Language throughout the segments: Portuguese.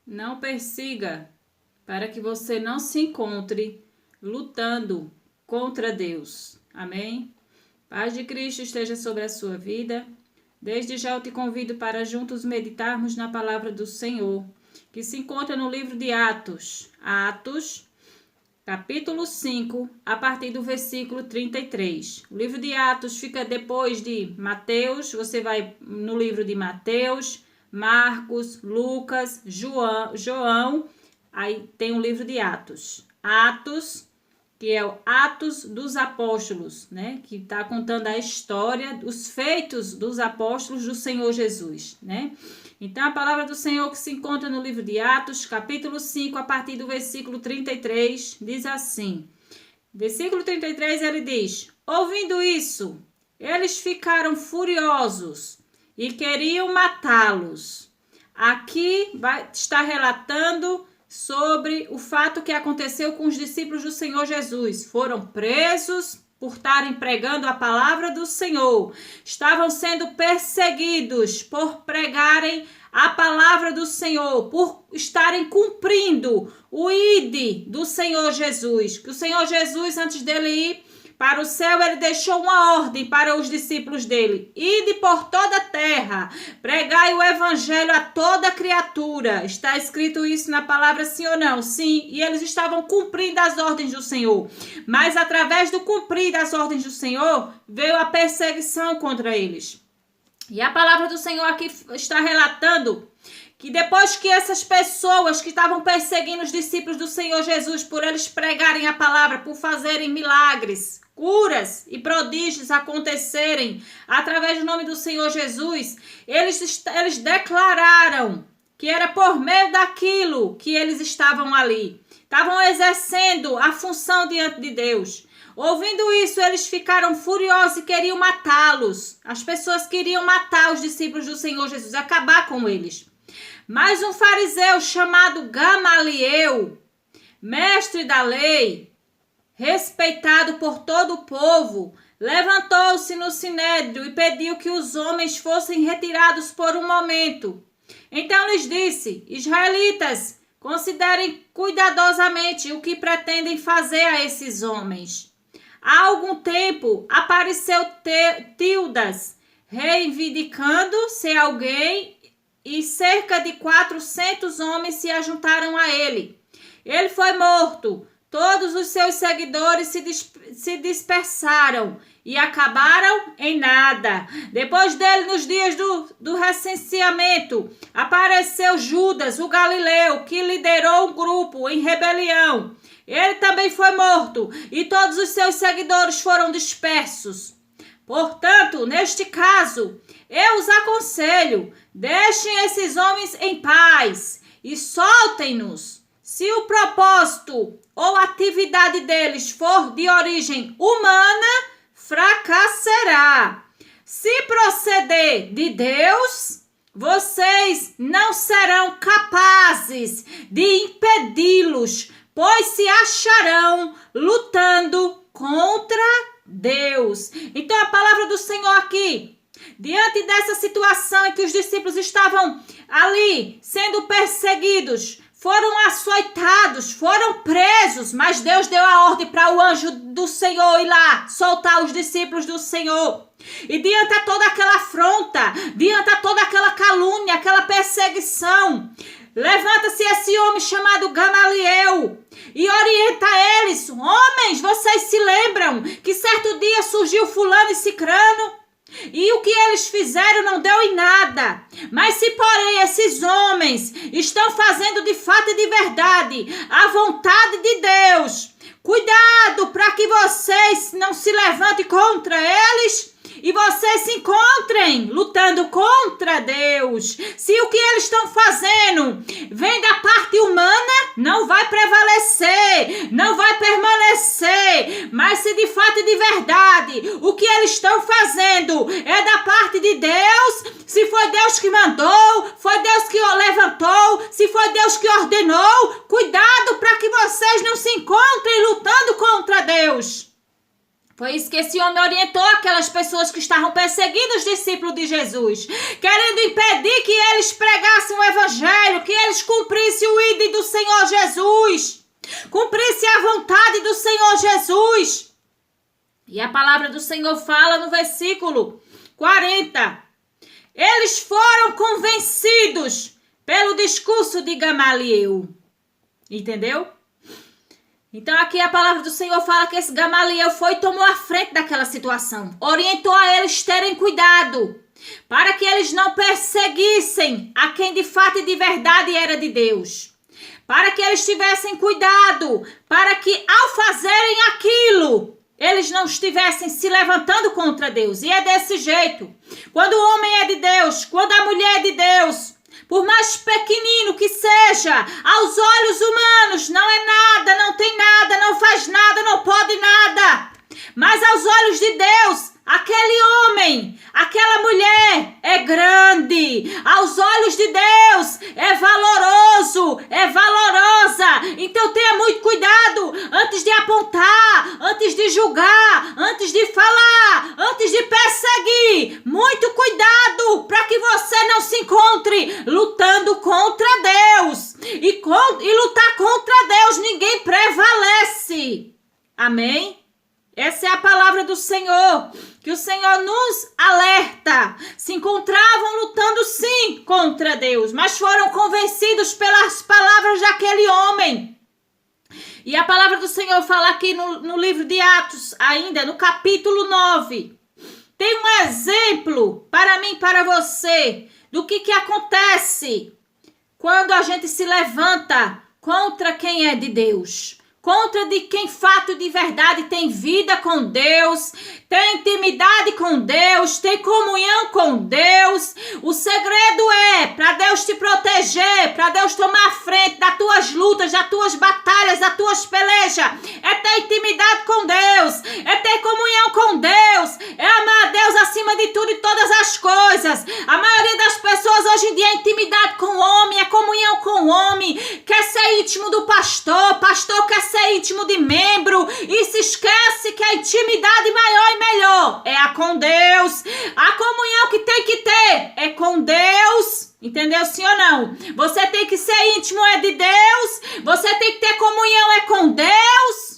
não persiga, para que você não se encontre lutando contra Deus. Amém? Paz de Cristo esteja sobre a sua vida. Desde já eu te convido para juntos meditarmos na palavra do Senhor, que se encontra no livro de Atos. Atos, capítulo 5, a partir do versículo 33. O livro de Atos fica depois de Mateus. Você vai no livro de Mateus, Marcos, Lucas, João. Aí tem o livro de Atos. Atos, que é o Atos dos Apóstolos, né? Que está contando a história, os feitos dos apóstolos do Senhor Jesus, né? Então, a palavra do Senhor que se encontra no livro de Atos, capítulo 5, a partir do versículo 33, diz assim. Versículo 33, ele diz: ouvindo isso, eles ficaram furiosos e queriam matá-los. Aqui está relatando sobre o fato que aconteceu com os discípulos do Senhor Jesus. Foram presos por estarem pregando a palavra do Senhor. Estavam sendo perseguidos por pregarem a palavra do Senhor, por estarem cumprindo o ide do Senhor Jesus. Que o Senhor Jesus, antes dele ir para o céu, ele deixou uma ordem para os discípulos dele: ide por toda a terra, pregai o evangelho a toda criatura. Está escrito isso na palavra, sim ou não? Sim, e eles estavam cumprindo as ordens do Senhor. Mas através do cumprir das ordens do Senhor, veio a perseguição contra eles. E a palavra do Senhor aqui está relatando que depois que essas pessoas que estavam perseguindo os discípulos do Senhor Jesus, por eles pregarem a palavra, por fazerem milagres, curas e prodígios acontecerem através do nome do Senhor Jesus, eles declararam que era por meio daquilo que eles estavam ali. Estavam exercendo a função diante de Deus. Ouvindo isso, eles ficaram furiosos e queriam matá-los. As pessoas queriam matar os discípulos do Senhor Jesus, acabar com eles. Mas um fariseu chamado Gamaliel, mestre da lei, respeitado por todo o povo, levantou-se no sinédrio e pediu que os homens fossem retirados por um momento. Então lhes disse: israelitas, considerem cuidadosamente o que pretendem fazer a esses homens. Há algum tempo apareceu Tildas, reivindicando ser alguém, e cerca de 400 homens se ajuntaram a ele. Ele foi morto. Todos os seus seguidores se dispersaram e acabaram em nada. Depois dele, nos dias do recenseamento, apareceu Judas, o Galileu, que liderou um grupo em rebelião. Ele também foi morto e todos os seus seguidores foram dispersos. Portanto, neste caso, eu os aconselho, deixem esses homens em paz e soltem-nos. Se o propósito ou atividade deles for de origem humana, fracasserá. Se proceder de Deus, vocês não serão capazes de impedi-los, pois se acharão lutando contra Deus. Então a palavra do Senhor aqui, diante dessa situação em que os discípulos estavam ali sendo perseguidos, foram açoitados, foram presos, mas Deus deu a ordem para o anjo do Senhor ir lá soltar os discípulos do Senhor. E diante de toda aquela afronta, diante de toda aquela calúnia, aquela perseguição, levanta-se esse homem chamado Gamaliel e orienta eles: homens, vocês se lembram que certo dia surgiu fulano e cicrano? E o que eles fizeram não deu em nada. Mas se porém esses homens estão fazendo de fato e de verdade a vontade de Deus, cuidado para que vocês não se levantem contra eles e vocês se encontrem lutando contra Deus. Se o que eles estão fazendo vem da parte humana, não vai prevalecer, não vai permanecer. Mas se de fato e de verdade o que eles estão fazendo é da parte de Deus, se foi Deus que mandou, foi Deus que o levantou, se foi Deus que ordenou, cuidado para que vocês não se encontrem lutando contra Deus. Foi isso que esse homem orientou aquelas pessoas que estavam perseguindo os discípulos de Jesus, querendo impedir que eles pregassem o evangelho, que eles cumprissem o ídolo do Senhor Jesus, cumprissem a vontade do Senhor Jesus. E a palavra do Senhor fala no versículo 40. Eles foram convencidos pelo discurso de Gamaliel. Entendeu? Então aqui a palavra do Senhor fala que esse Gamaliel foi e tomou a frente daquela situação. Orientou a eles terem cuidado, para que eles não perseguissem a quem de fato e de verdade era de Deus. Para que eles tivessem cuidado, para que ao fazerem aquilo, eles não estivessem se levantando contra Deus. E é desse jeito. Quando o homem é de Deus, quando a mulher é de Deus, por mais pequenino que seja, aos olhos humanos, não é nada, não tem nada, não faz nada, não pode nada. Mas aos olhos de Deus, aquele homem, aquela mulher é grande. Aos olhos de Deus é valoroso, é valorosa. Então tenha muito cuidado antes de apontar, antes de julgar, antes de falar, antes de perseguir. Muito cuidado para que você não se encontre lutando contra Deus. E lutar contra Deus ninguém prevalece. Amém? Essa é a palavra do Senhor, que o Senhor nos alerta. Se encontravam lutando sim contra Deus, mas foram convencidos pelas palavras daquele homem. E a palavra do Senhor fala aqui no livro de Atos, ainda no capítulo 9. Tem um exemplo para mim e para você do que acontece quando a gente se levanta contra quem é de Deus. Contra de quem fato de verdade tem vida com Deus, tem intimidade com Deus, tem comunhão com Deus. O segredo é para Deus te proteger, para Deus tomar a frente das tuas lutas, das tuas batalhas, das tuas pelejas. É ter intimidade com Deus, é ter comunhão com Deus, é amar a Deus acima de tudo e todas as coisas. A maioria das pessoas hoje em dia é intimidade com o homem, é comunhão com o homem, quer ser íntimo do pastor, pastor quer ser íntimo de membro e se esquece que a intimidade maior e melhor é a com Deus. A comunhão que tem que ter é com Deus. Entendeu, sim ou não? Você tem que ser íntimo é de Deus. Você tem que ter comunhão é com Deus.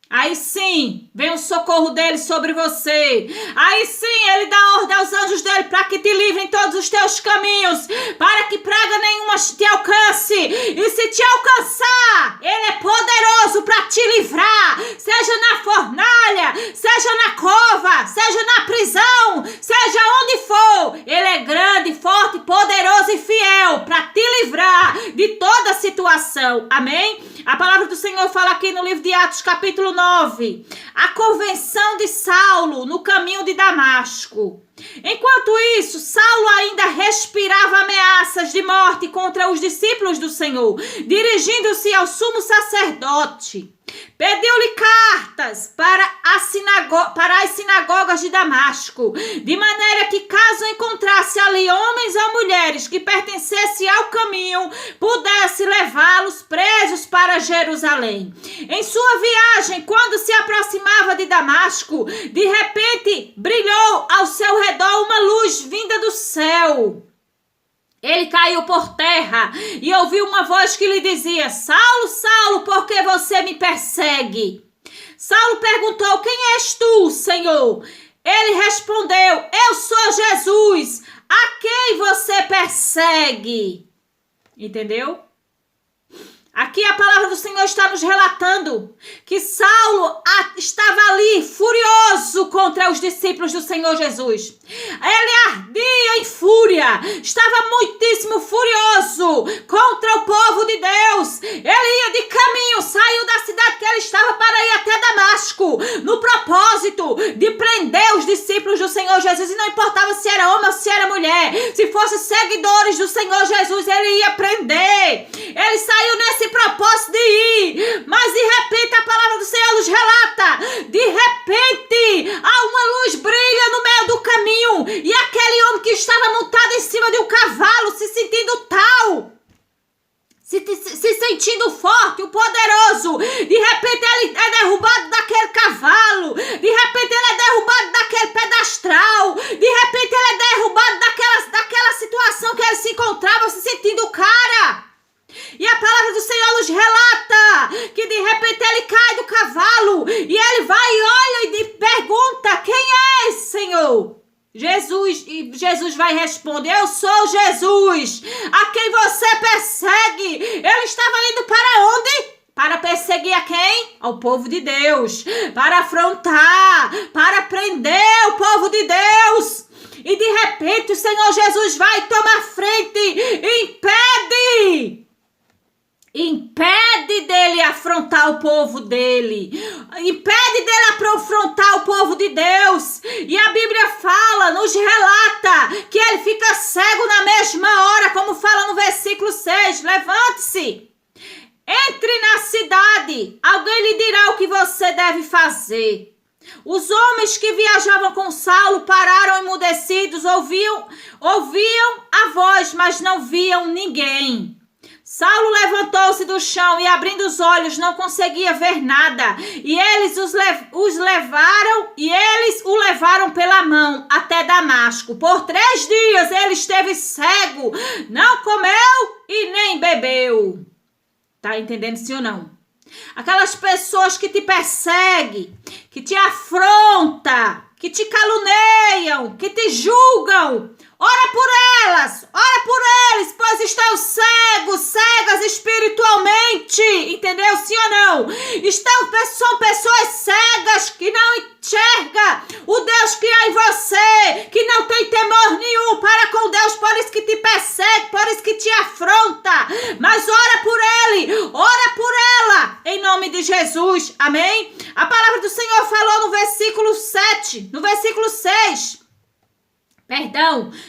Aí sim, vem o socorro dele sobre você. Aí sim, ele dá ordem aos anjos dele para que te livrem em todos os teus caminhos, para que praga nenhuma te alcance. E se te alcançar, ele é poderoso para te livrar, seja na fornalha, seja na cova, seja na prisão, seja onde for. Ele é grande, forte, poderoso e fiel para te livrar de toda situação. Amém? A palavra do Senhor fala aqui no livro de Atos, capítulo 9. A convenção de Saulo no caminho de Damasco. Enquanto isso, Saulo ainda respirava ameaças de morte contra os discípulos do Senhor, dirigindo-se ao sumo sacerdote. Pediu-lhe cartas para as sinagogas de Damasco, de maneira que, caso encontrasse ali homens ou mulheres que pertencessem ao caminho, pudesse levá-los presos para Jerusalém. Em sua viagem, quando se aproximava de Damasco, de repente brilhou ao seu redor uma luz vinda do céu. Ele caiu por terra e ouviu uma voz que lhe dizia: Saulo, Saulo, por que você me persegue? Saulo perguntou: quem és tu, Senhor? Ele respondeu: eu sou Jesus, a quem você persegue. Entendeu? Aqui a palavra do Senhor está nos relatando que Saulo estava ali furioso contra os discípulos do Senhor Jesus. Ele ardia em fúria, estava muitíssimo furioso contra o povo de Deus. Ele ia de caminho, saiu da cidade que ele estava para ir até Damasco, no propósito de prender os discípulos do Senhor Jesus. E não importava se era homem ou se era mulher, se fossem seguidores do Senhor Jesus, ele ia prender. Ele saiu nesse propósito de ir, mas de repente a palavra do Senhor nos relata, de repente uma luz brilha no meio do caminho e aquele homem que estava montado em cima de um cavalo, se sentindo tal, se sentindo forte, o poderoso. De repente ele é derrubado daquele cavalo. De repente ele é derrubado daquele pedastral. De repente ele é derrubado daquela situação que ele se encontrava, se sentindo o cara. E a palavra do Senhor nos relata que de repente ele cai do cavalo e ele vai e olha e pergunta: quem é esse, Senhor? Jesus, e Jesus vai responder: eu sou Jesus, a quem você persegue. Ele estava indo para onde? Para perseguir a quem? Ao povo de Deus, para afrontar, para prender o povo de Deus. E de repente o Senhor Jesus vai tomar frente e impede dele afrontar o povo dele, impede dele afrontar o povo de Deus. E a Bíblia fala, nos relata, que ele fica cego na mesma hora, como fala no versículo 6. Levante-se, entre na cidade, alguém lhe dirá o que você deve fazer. Os homens que viajavam com Saulo pararam emudecidos, ouviam a voz, mas não viam ninguém. Saulo levantou-se do chão e, abrindo os olhos, não conseguia ver nada. E eles o levaram pela mão até Damasco. Por 3 dias ele esteve cego, não comeu e nem bebeu. Tá entendendo, sim ou não? Aquelas pessoas que te perseguem, que te afrontam, que te caluniam, que te julgam, ora por eles, pois estão cegas espiritualmente, entendeu? Sim ou não? São pessoas cegas que não enxergam o Deus que há em você, que não tem temor nenhum para com Deus, por isso que te persegue, por isso que te afronta. Mas ora por ele, ora por ela, em nome de Jesus, amém? A palavra do Senhor falou no versículo 7, no versículo 6.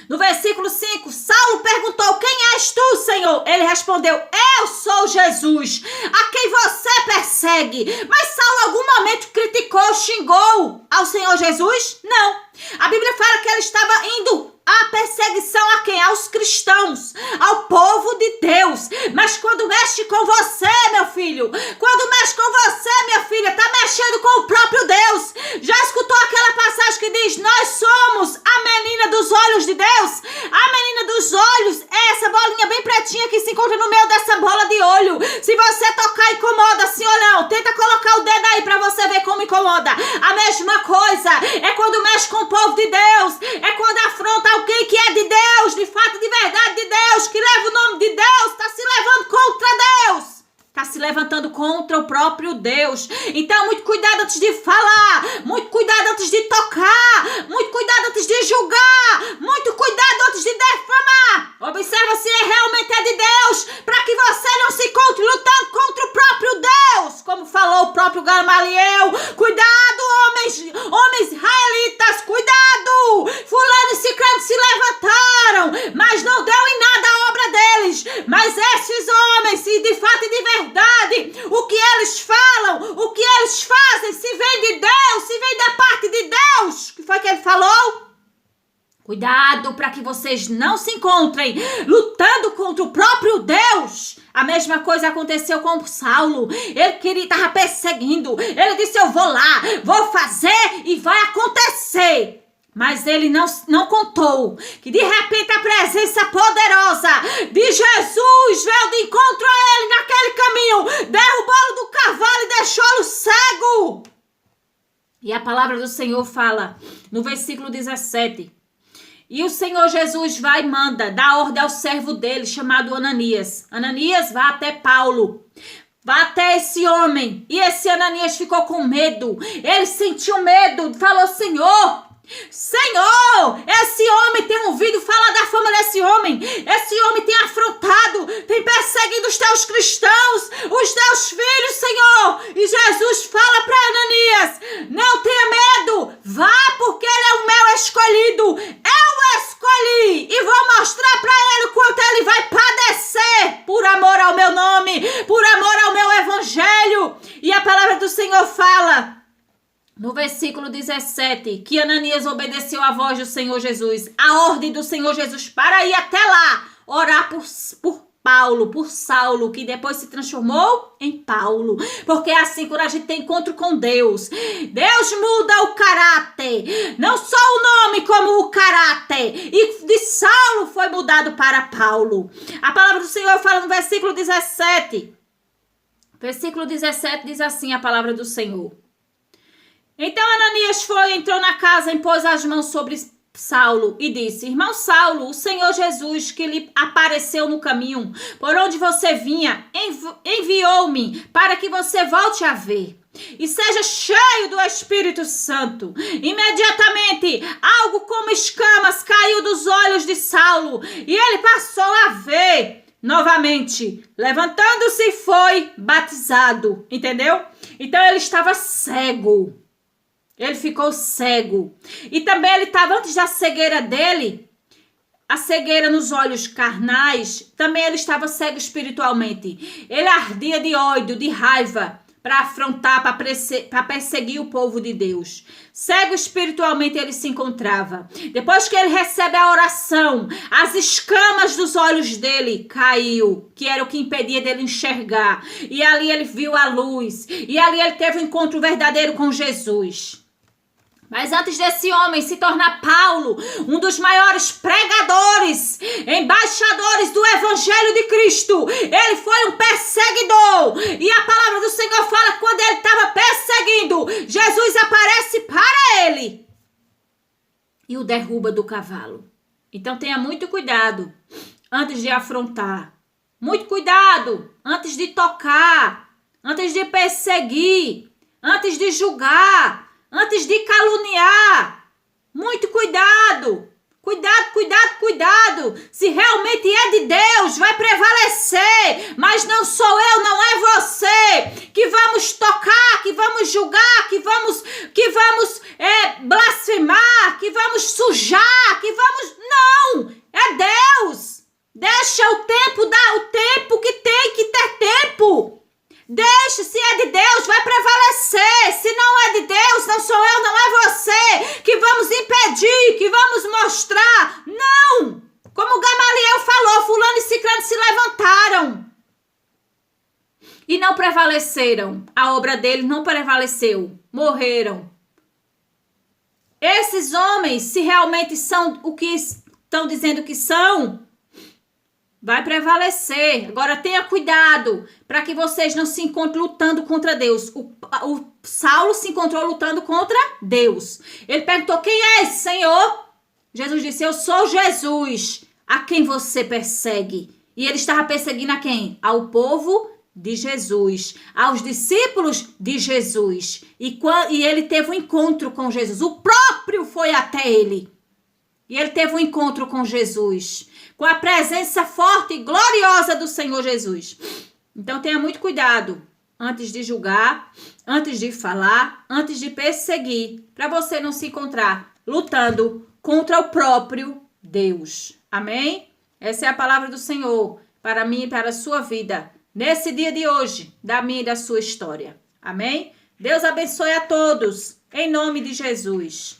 No versículo 5, Saulo perguntou: quem és tu, Senhor? Ele respondeu: eu sou Jesus, a quem você persegue. Mas Saulo, em algum momento, criticou, xingou ao Senhor Jesus? Não. A Bíblia fala que ele estava indo à perseguição a quem? Aos cristãos, ao povo de Deus. Mas quando mexe com você, meu filho, quando mexe com você, minha filha, tá mexendo com o próprio Deus. Já escutou aquela passagem que diz: nós somos a menina dos olhos de Deus? A menina dos olhos é essa bolinha bem pretinha que se encontra no meio dessa bola de olho. Se você tocar, incomoda, sim ou não? Tenta colocar o dedo aí pra você ver como incomoda. A mesma coisa é quando mexe com o povo de Deus, é quando afronta alguém que é de Deus, de fato, de verdade de Deus, que leva o nome de Deus, está se levando contra Deus, está se levantando contra o próprio Deus. Então, muito cuidado antes de falar, muito cuidado antes de tocar, muito cuidado antes de julgar, muito cuidado antes de defamar. Observa se realmente é de Deus, para que você não se encontre lutando contra o próprio Deus, como falou o próprio Gamaliel. Cuidado, homens israelitas, cuidado! Fulano e ciclano se levantaram, mas não deu em nada a obra deles. Mas esses homens, se de fato e de verdade, o que eles falam, o que eles fazem, se vem de Deus, se vem da parte de Deus. O que foi que ele falou? Cuidado para que vocês não se encontrem lutando contra o próprio Deus. A mesma coisa aconteceu com Saulo. Ele estava perseguindo. Ele disse: eu vou lá, vou fazer e vai acontecer. Mas ele não contou que de repente a presença poderosa de Jesus veio de encontro a ele naquele caminho, derrubou-lo do cavalo e deixou-lo cego. E a palavra do Senhor fala no versículo 17. E o Senhor Jesus vai e manda, dá ordem ao servo dele, chamado Ananias. Ananias, vá até Paulo. Vá até esse homem. E esse Ananias ficou com medo. Ele sentiu medo. Falou: Senhor, esse homem tem ouvido falar da fama desse homem. Esse homem tem afrontado, tem perseguido os teus cristãos, os teus filhos, Senhor. E Jesus fala para Ananias: não tenha medo, vá, porque ele é o meu escolhido. Eu o escolhi e vou mostrar para ele o quanto ele vai padecer por amor ao meu nome, por amor ao meu evangelho. E a palavra do Senhor fala no versículo 17, que Ananias obedeceu à voz do Senhor Jesus, a ordem do Senhor Jesus para ir até lá, orar por Paulo, por Saulo, que depois se transformou em Paulo. Porque é assim, quando a gente tem encontro com Deus, Deus muda o caráter, não só o nome, como o caráter. E de Saulo foi mudado para Paulo. A palavra do Senhor fala no versículo 17. Versículo 17 diz assim a palavra do Senhor. Então Ananias foi, entrou na casa, impôs as mãos sobre Saulo e disse: irmão Saulo, o Senhor Jesus, que lhe apareceu no caminho, por onde você vinha, enviou-me para que você volte a ver e seja cheio do Espírito Santo. Imediatamente, algo como escamas caiu dos olhos de Saulo e ele passou a ver novamente. Levantando-se, foi batizado. Entendeu? Então ele estava cego. Ele ficou cego. E também ele estava, antes da cegueira dele, a cegueira nos olhos carnais, também ele estava cego espiritualmente. Ele ardia de ódio, de raiva, para afrontar, para perseguir o povo de Deus. Cego espiritualmente ele se encontrava. Depois que ele recebe a oração, as escamas dos olhos dele caiu, que era o que impedia dele enxergar. E ali ele viu a luz. E ali ele teve um encontro verdadeiro com Jesus. Mas antes desse homem se tornar Paulo, um dos maiores pregadores, embaixadores do Evangelho de Cristo, ele foi um perseguidor. E a palavra do Senhor fala que quando ele estava perseguindo, Jesus aparece para ele e o derruba do cavalo. Então tenha muito cuidado antes de afrontar. Muito cuidado antes de tocar, antes de perseguir, antes de julgar, antes de caluniar. Muito cuidado. Cuidado, cuidado, cuidado. Se realmente é de Deus, vai prevalecer. Mas não sou eu, não é você que vamos tocar, que vamos julgar, que vamos blasfemar, que vamos sujar, que vamos... Não! É Deus. Deixa o tempo, dá o tempo que tem que ter tempo. Deixa, se é de Deus, vai prevalecer. Se não é de Deus, não sou eu, não é você, que vamos impedir, que vamos mostrar. Não! Como Gamaliel falou, fulano e ciclano se levantaram e não prevaleceram. A obra deles não prevaleceu, morreram. Esses homens, se realmente são o que estão dizendo que são, vai prevalecer. Agora tenha cuidado para que vocês não se encontrem lutando contra Deus. O Saulo se encontrou lutando contra Deus. Ele perguntou: quem é esse Senhor? Jesus disse: eu sou Jesus, a quem você persegue. E ele estava perseguindo a quem? Ao povo de Jesus, aos discípulos de Jesus. E ele teve um encontro com Jesus. O próprio foi até ele. E ele teve um encontro com Jesus, com a presença forte e gloriosa do Senhor Jesus. Então tenha muito cuidado antes de julgar, antes de falar, antes de perseguir, para você não se encontrar lutando contra o próprio Deus. Amém? Essa é a palavra do Senhor para mim e para a sua vida, nesse dia de hoje, da minha e da sua história. Amém? Deus abençoe a todos, em nome de Jesus.